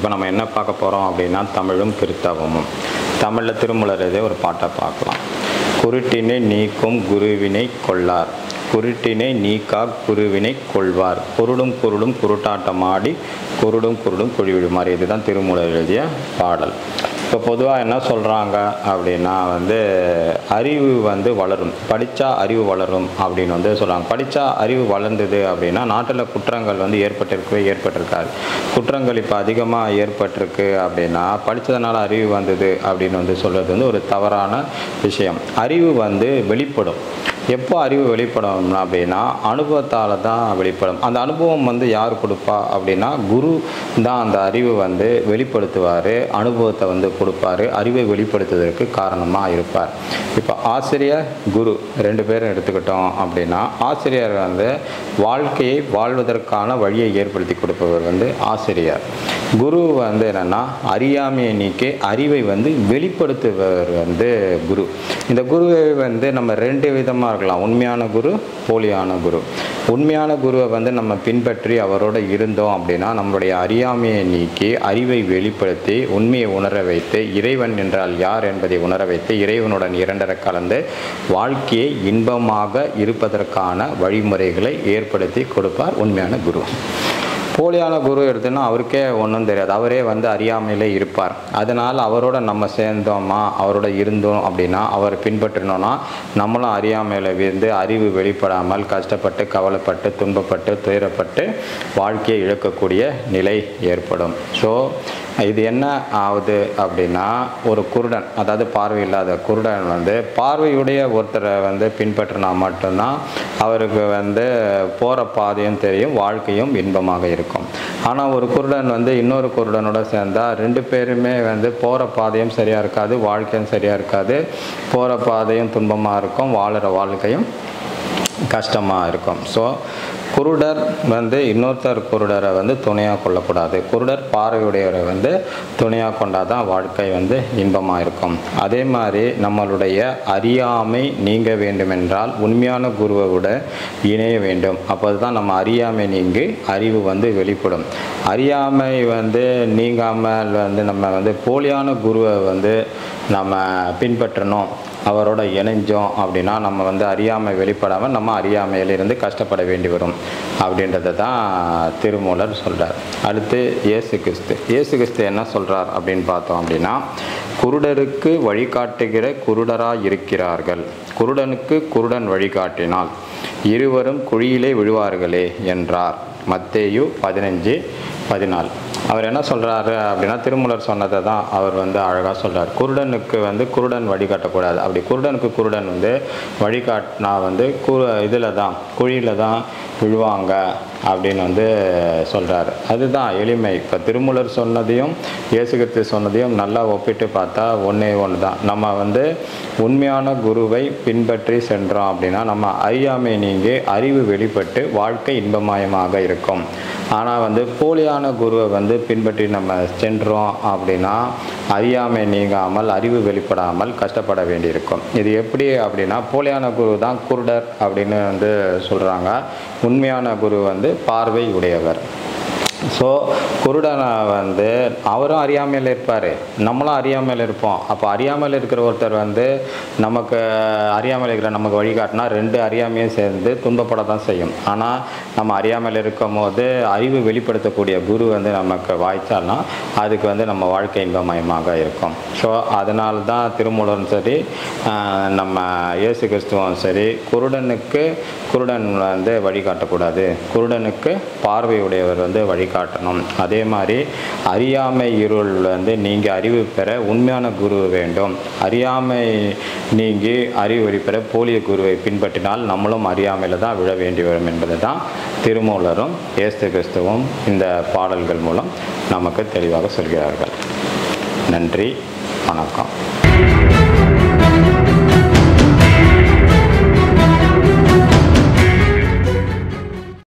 இப்போ நம்ம என்ன பார்க்க போகிறோம் அப்படின்னா தமிழும் கிறித்தவமும். தமிழில் திருமூலர் இதே ஒரு பாட்டை பார்க்கலாம். குருட்டினை நீக்கும் குருவினை கொள்ளார், குருட்டினை நீக்கா குருவினை கொள்வார், குருடும் குருடும் குருட்டாட்டமாடி குருடும் குருடும் குழிவிடுமாறு. இதுதான் திருமூலர் எழுதிய பாடல். இப்போ பொதுவாக என்ன சொல்கிறாங்க அப்படின்னா அறிவு வளரும், படித்தா அறிவு வளரும் அப்படின்னு சொல்கிறாங்க. படித்தா அறிவு வளர்ந்தது அப்படின்னா நாட்டில் குற்றங்கள் ஏற்பட்டிருக்காது. குற்றங்கள் இப்போ அதிகமாக ஏற்பட்டிருக்கு அப்படின்னா படித்ததுனால அறிவு வந்தது அப்படின்னு சொல்கிறது ஒரு தவறான விஷயம். அறிவு வெளிப்படும். எப்போ அறிவு வெளிப்படும் அப்படின்னா அனுபவத்தால் தான் வெளிப்படும். அந்த அனுபவம் யார் கொடுப்பா அப்படின்னா குரு தான் அந்த அறிவு வெளிப்படுத்துவார், அனுபவத்தை கொடுப்பார், அறிவை வெளிப்படுத்துவதற்கு காரணமாக இருப்பார். இப்போ ஆசிரியர் குரு ரெண்டு பேரும் எடுத்துக்கிட்டோம் அப்படின்னா ஆசிரியர் வாழ்க்கையை வாழ்வதற்கான வழியை ஏற்படுத்தி கொடுப்பவர் ஆசிரியர். குரு என்னென்னா அறியாமையை நீக்கி அறிவை வெளிப்படுத்துபவர் குரு. இந்த குருவை நம்ம ரெண்டு விதமாக இருக்கலாம், உண்மையான குரு, போலியான குரு. உண்மையான குருவை நம்ம பின்பற்றி அவரோட இருந்தோம் அப்படின்னா நம்மளுடைய அறியாமையை நீக்கி அறிவை வெளிப்படுத்தி உண்மையை உணர வைத்து இறைவன் என்றால் யார் என்பதை உணர வைத்து இறைவனுடன் இரண்டரை கலந்து வாழ்க்கையை இன்பமாக இருப்பதற்கான வழிமுறைகளை ஏற்படுத்தி கொடுப்பார் உண்மையான குரு. போலியான குரு எடுத்துன்னா அவருக்கே ஒன்றும் தெரியாது, அவரே அறியாமையிலே இருப்பார். அதனால் அவரோட நம்ம சேர்ந்தோமா, அவரோட இருந்தோம் அப்படின்னா அவர் பின்பற்றினோன்னா நம்மளும் அறியாமையில் அறிவு வெளிப்படாமல் கஷ்டப்பட்டு கவலைப்பட்டு துன்பப்பட்டு துயரப்பட்டு வாழ்க்கையை இழக்கக்கூடிய நிலை ஏற்படும். ஸோ இது என்ன ஆகுது அப்படின்னா ஒரு குருடன், அதாவது பார்வை இல்லாத குருடன் பார்வையுடைய ஒருத்தரை பின்பற்றினா மட்டும்தான் அவருக்கு போகிற பாதையும் தெரியும், வாழ்க்கையும் இன்பமாக இருக்கும். ஆனால் ஒரு குருடன் இன்னொரு குருடனோட சேர்ந்தால் ரெண்டு பேருமே போகிற பாதையும் சரியாக இருக்காது, வாழ்க்கையும் சரியாக இருக்காது, போகிற பாதையும் துன்பமாக இருக்கும், வாழுற வாழ்க்கையும் கஷ்டமாக இருக்கும். ஸோ குருடர் இன்னொருத்தர் குருடரை துணையாக கொள்ளக்கூடாது. குருடர் பார்வையுடையவரை துணையாக கொண்டால் தான் வாழ்க்கை இன்பமாக இருக்கும். அதே மாதிரி நம்மளுடைய அறியாமை நீங்க வேண்டுமென்றால் உண்மையான குருவை விட இணைய வேண்டும். அப்போது தான் நம்ம அறியாமை நீங்கி அறிவு வெளிப்படும். அறியாமை நீங்காமல் நம்ம போலியான குருவை நம்ம பின்பற்றணும், அவரோட இணைஞ்சோம் அப்படின்னா நம்ம அறியாமை வெளிப்படாமல் நம்ம அறியாமையிலிருந்து கஷ்டப்பட வேண்டி வரும் அப்படின்றத தான் திருமூலர் சொல்கிறார். அடுத்து இயேசு கிறிஸ்து என்ன சொல்கிறார் அப்படின்னு பார்த்தோம் அப்படின்னா, குருடருக்கு வழிகாட்டுகிற குருடராக இருக்கிறார்கள், குருடனுக்கு குருடன் வழிகாட்டினால் இருவரும் குழியிலே விழுவார்களே என்றார். மத்தேயு 15:14. அவர் என்ன சொல்கிறாரு அப்படின்னா திருமூலர் சொன்னதை தான் அவர் அழகாக சொல்கிறார். குருடனுக்கு குருடன் வழிகாட்டக்கூடாது. அப்படி குருடனுக்கு குருடன் வழிகாட்டினா இதில் தான் குழியில் தான் விழுவாங்க அப்படின்னு சொல்கிறாரு. அதுதான் எளிமை. இப்போ திருமூலர் சொன்னதையும் இயேசு கிறிஸ்து சொன்னதையும் நல்லா ஒப்பிட்டு பார்த்தா ஒன்றே ஒன்று தான். நம்ம உண்மையான குருவை பின்பற்றி சென்றோம் அப்படின்னா நம்ம அறியாமை நீங்கி அறிவு வெளிப்பட்டு வாழ்க்கை இன்பமயமாக இருக்கும். ஆனால் போலியான குருவை பின்பற்றி நம்ம சென்றோம் அப்படின்னா அறியாமை நீங்காமல் அறிவு வெளிப்படாமல் கஷ்டப்பட வேண்டியிருக்கும். இது எப்படி அப்படின்னா போலியான குரு தான் குருடர் அப்படின்னு சொல்கிறாங்க. உண்மையான குரு பார்வை உடையவர். ஸோ குருடனை அவரும் அறியாமையில் இருப்பார், நம்மளும் அறியாமையில் இருப்போம். அப்போ அறியாமையில் இருக்கிற ஒருத்தர் நமக்கு அறியாமையில் இருக்கிற நமக்கு வழிகாட்டினா ரெண்டு அறியாமையும் சேர்ந்து துன்பப்பட தான் செய்யும். ஆனால் நம்ம அறியாமையில் இருக்கும் போது அறிவு வெளிப்படுத்தக்கூடிய குரு நமக்கு வாய்ச்சால்னா அதுக்கு நம்ம வாழ்க்கை இன்பமயமாக இருக்கும். ஸோ அதனால தான் திருமூலரும் சரி நம்ம இயேசு கிறிஸ்துவும் சரி குருடனுக்கு குருடன் வழிகாட்டக்கூடாது, குருடனுக்கு பார்வையுடையவர் வழிகாட்டணும். அதே மாதிரி அறியாமை இருள் நீங்கி அறிவு பெற உண்மையான குரு வேண்டும். அறியாமை நீங்கி அறிவு வெளிப்பெற போலிய குருவை பின்பற்றினால் நம்மளும் அறியாமையில் தான் விழ வேண்டி வரும் என்பது தான் திருமூலரும் இயேசு கிறிஸ்துவும் இந்த பாடல்கள் மூலம் நமக்கு தெளிவாக சொல்கிறார்கள். நன்றி, வணக்கம்.